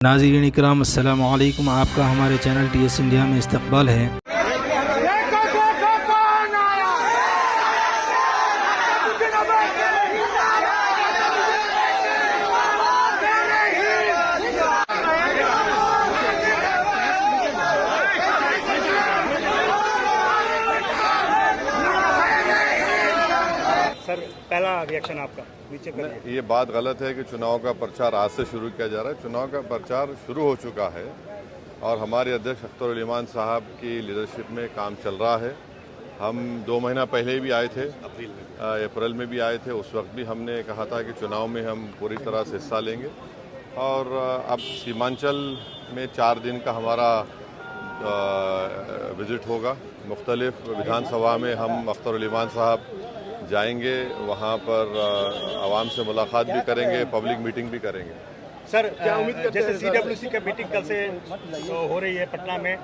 नाज़रीन इकराम अस्सलामु अलैकुम। आपका हमारे चैनल TS इंडिया में इस्तकबाल है। सर, पहला रिएक्शन आपका नीचे करिए। ये बात गलत है कि चुनाव का प्रचार आज से शुरू किया जा रहा है। चुनाव का प्रचार शुरू हो चुका है और हमारे अध्यक्ष अख्तर उल ईमान साहब की लीडरशिप में काम चल रहा है। हम 2 महीना पहले भी आए थे, अप्रैल में भी आए थे। उस वक्त भी हमने कहा था कि चुनाव में हम पूरी तरह से हिस्सा लेंगे। और अब सीमांचल में 4 दिन का हमारा विजिट होगा। मुख्तलिफ विधानसभा में हम अख्तर उल ईमान साहब जाएंगे, वहाँ पर आवाम से मुलाकात भी करेंगे, पब्लिक मीटिंग भी करेंगे। सर, क्या उम्मीद करते हैं? जैसे CWC का मीटिंग कल से हो रही है पटना में,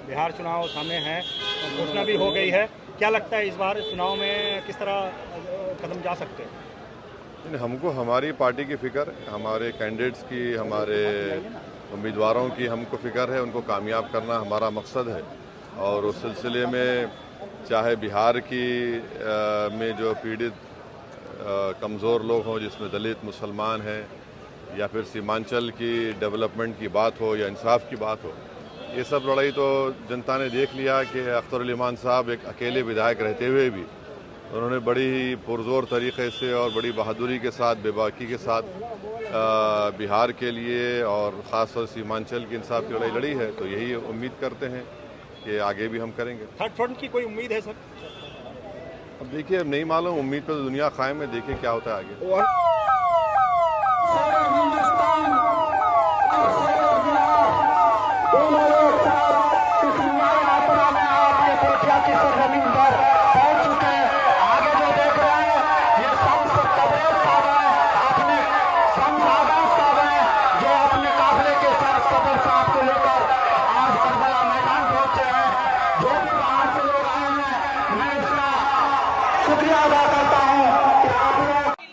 बिहार चुनाव सामने है, घोषणा भी हो गई है। क्या लगता है इस बार चुनाव में किस तरह कदम जा सकते हैं? हमको हमारी पार्टी की फिक्र, हमारे कैंडिडेट्स की, हमारे उम्मीदवारों की हमको फिक्र है। उनको कामयाब करना हमारा मकसद है। और उस सिलसिले में चाहे बिहार की में जो पीड़ित कमज़ोर लोग हों, जिसमें दलित, मुसलमान हैं, या फिर सीमांचल की डेवलपमेंट की बात हो या इंसाफ की बात हो, ये सब लड़ाई तो जनता ने देख लिया कि अख्तर उल ईमान साहब एक अकेले विधायक रहते हुए भी उन्होंने बड़ी पुरजोर तरीक़े से और बड़ी बहादुरी के साथ, बेबाकी के साथ बिहार के लिए और ख़ास तौर सीमांचल की इंसाफ की लड़ाई लड़ी है। तो यही उम्मीद करते हैं कि आगे भी हम करेंगे। थर्ड फ्रंट की कोई उम्मीद है सर? अब देखिए, अब नहीं मालूम, उम्मीद पर तो दुनिया कायम है। देखिए क्या होता है आगे।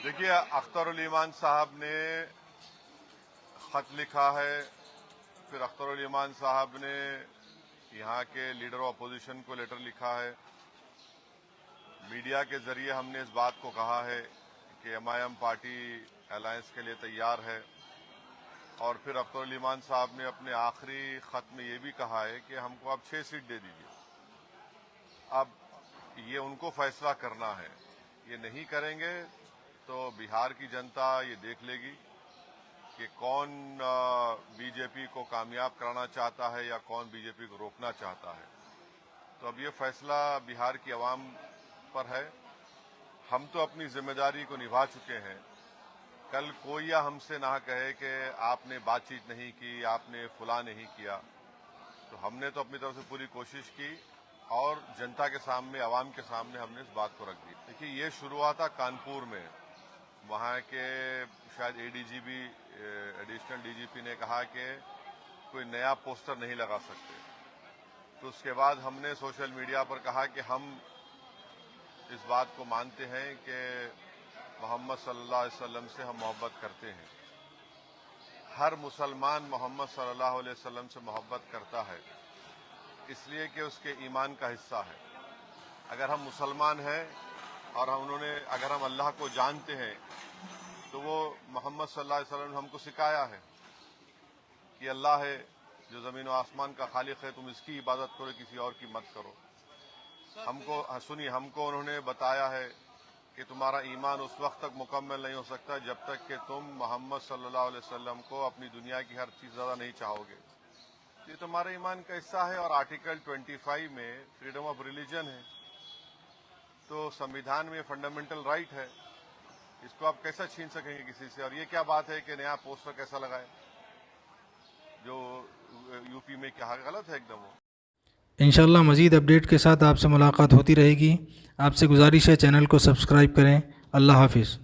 देखिए, अख्तर उल ईमान साहब ने खत लिखा है, फिर अख्तर उल ईमान साहब ने यहाँ के लीडर ऑफ अपोजिशन को लेटर लिखा है। मीडिया के जरिए हमने इस बात को कहा है कि MIM पार्टी अलायंस के लिए तैयार है। और फिर अख्तर उल ईमान साहब ने अपने आखिरी खत में ये भी कहा है कि हमको आप 6 सीट दे दीजिए। अब ये उनको फैसला करना है। ये नहीं करेंगे तो बिहार की जनता ये देख लेगी कि कौन बीजेपी को कामयाब कराना चाहता है या कौन बीजेपी को रोकना चाहता है। तो अब ये फैसला बिहार की आवाम पर है। हम तो अपनी जिम्मेदारी को निभा चुके हैं। कल कोई या हमसे ना कहे कि आपने बातचीत नहीं की, आपने फुला नहीं किया। तो हमने तो अपनी तरफ से पूरी कोशिश की और जनता के सामने, आवाम के सामने हमने इस बात को रख दी। देखिए, ये शुरू हुआ था कानपुर में। वहाँ के शायद ADGP, एडिशनल DGP ने कहा कि कोई नया पोस्टर नहीं लगा सकते। तो उसके बाद हमने सोशल मीडिया पर कहा कि हम इस बात को मानते हैं कि मोहम्मद सल्लल्लाहु अलैहि वसल्लम से हम मोहब्बत करते हैं। हर मुसलमान मोहम्मद सल्लल्लाहु अलैहि वसल्लम से मोहब्बत करता है, इसलिए कि उसके ईमान का हिस्सा है। अगर हम मुसलमान हैं और अगर हम अल्लाह को जानते हैं तो वो मोहम्मद सल्लल्लाहु अलैहि वसल्लम ने हमको सिखाया है कि अल्लाह है जो ज़मीन व आसमान का खालिक है, तुम इसकी इबादत करो, किसी और की मत करो। हमको उन्होंने बताया है कि तुम्हारा ईमान उस वक्त तक मुकम्मल नहीं हो सकता जब तक कि तुम मोहम्मद सल्लल्लाहु अलैहि वसल्लम को अपनी दुनिया की हर चीज़ ज़्यादा नहीं चाहोगे। ये तुम्हारे ईमान का हिस्सा है। और आर्टिकल 25 में फ्रीडम ऑफ रिलीजन है। तो संविधान में फंडामेंटल राइट है, इसको आप कैसा छीन सकेंगे किसी से? और ये क्या बात है कि नया पोस्टर कैसा लगाए, जो यूपी में क्या गलत है एकदम वो। इंशाअल्लाह मज़ीद अपडेट के साथ आपसे मुलाकात होती रहेगी। आपसे गुजारिश है चैनल को सब्सक्राइब करें। अल्लाह हाफिज़।